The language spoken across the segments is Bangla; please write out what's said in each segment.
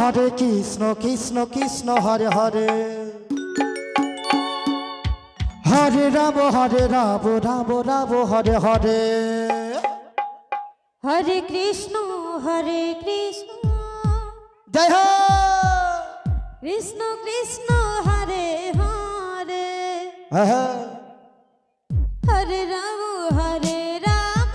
হরে কৃষ্ণ কৃষ্ণ কৃষ্ণ হরে হরে হরে রাম রাম রাম হরে হরে হরে কৃষ্ণ জয় হো কৃষ্ণ কৃষ্ণ হরে হরে হ্যাঁ হরে রাম রাম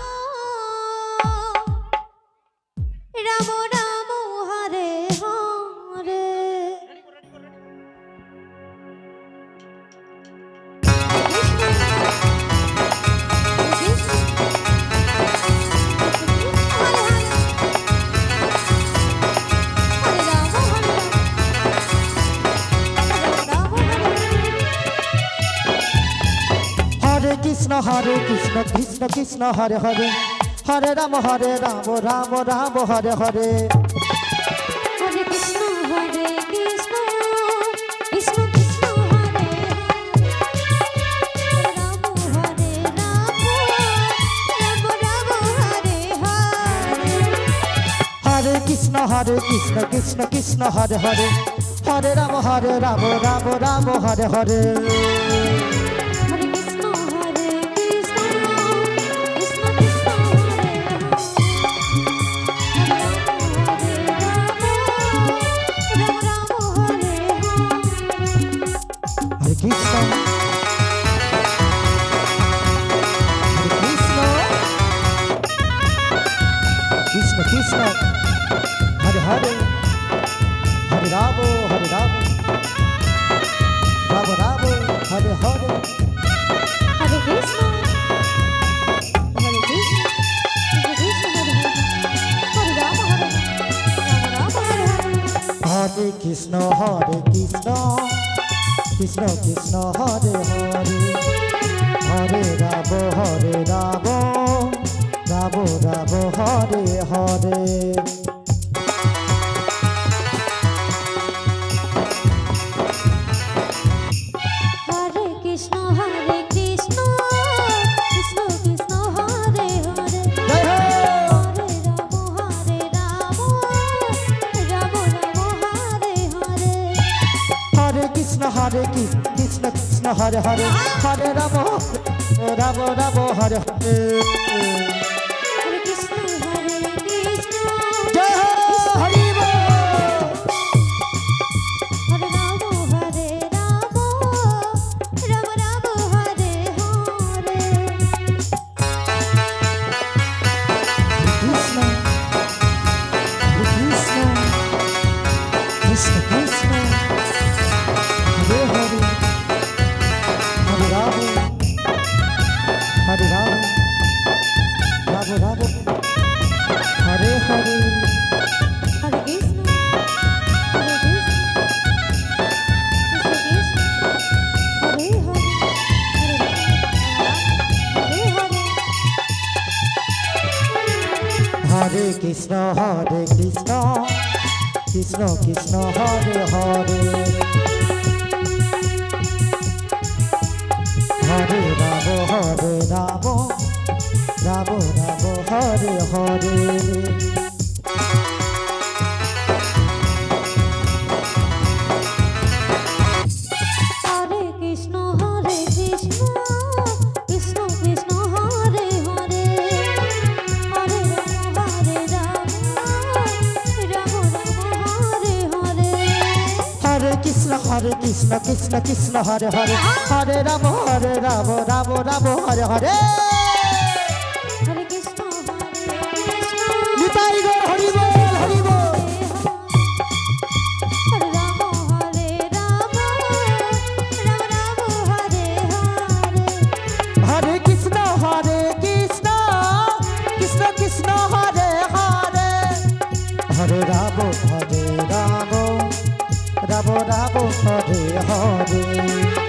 রাম রাম হরে হরে হরে কৃষ্ণ কৃষ্ণ কৃষ্ণ হরে হরে হরে রাম রাম রাম হরে হরে হরে কৃষ্ণ কৃষ্ণ কৃষ্ণ কৃষ্ণ হরে রাম রাম রাম হরে হরে হরে কৃষ্ণ কৃষ্ণ কৃষ্ণ হরে হরে হরে রাম রাম রাম হরে হরে হরে কৃষ্ণ কৃষ্ণ কৃষ্ণ কৃষ্ণ হরে রাম রাম হরে হরে কৃষ্ণ কৃষ্ণ কৃষ্ণ হরে হরে হরে রাম রাম রাম হরে হরে হরে কৃষ্ণ কৃষ্ণ কৃষ্ণ হরে হরে রাম রাম হরে হরে হরে কৃষ্ণ কৃষ্ণ কৃষ্ণ হরে হরে হরে রাম রাম রাম হরে হরে হরে কৃষ্ণ কৃষ্ণ কৃষ্ণ কৃষ্ণ হরে হরে জয় হো! হরে রাম রাম রাম হরে হরে হরে কৃষ্ণ কৃষ্ণ কৃষ্ণ হরে হরে হরে রাম রাম হরে হরে হরে কৃষ্ণ কৃষ্ণ জয় হো! হরি বল! হরে রাম রাম রাম হরে হরে কৃষ্ণ কৃষ্ণ কৃষ্ণ কৃষ্ণ হরে হরে হরে রাম রাম রাম হরে হরে হরে কৃষ্ণ কৃষ্ণ কৃষ্ণ হরে হরে হরে হরে হরে কৃষ্ণ কৃষ্ণ কৃষ্ণ হরে হরে হরে রাম রাম হরে হরে হরে কৃষ্ণ কৃষ্ণ কৃষ্ণ কৃষ্ণ হরে হরে হরে রাম রাম হরে হরে হরে কৃষ্ণ কৃষ্ণ কৃষ্ণ হরে হরে হরে রাম রাম হরে হরে হরে কৃষ্ণ কৃষ্ণ নিতাই গৌর হরি বল হরি বল হরে রাম রাম রাম হরে হরে হরে কৃষ্ণ কৃষ্ণ কৃষ্ণ হরে হরে হরে রাম রাম হরে হরে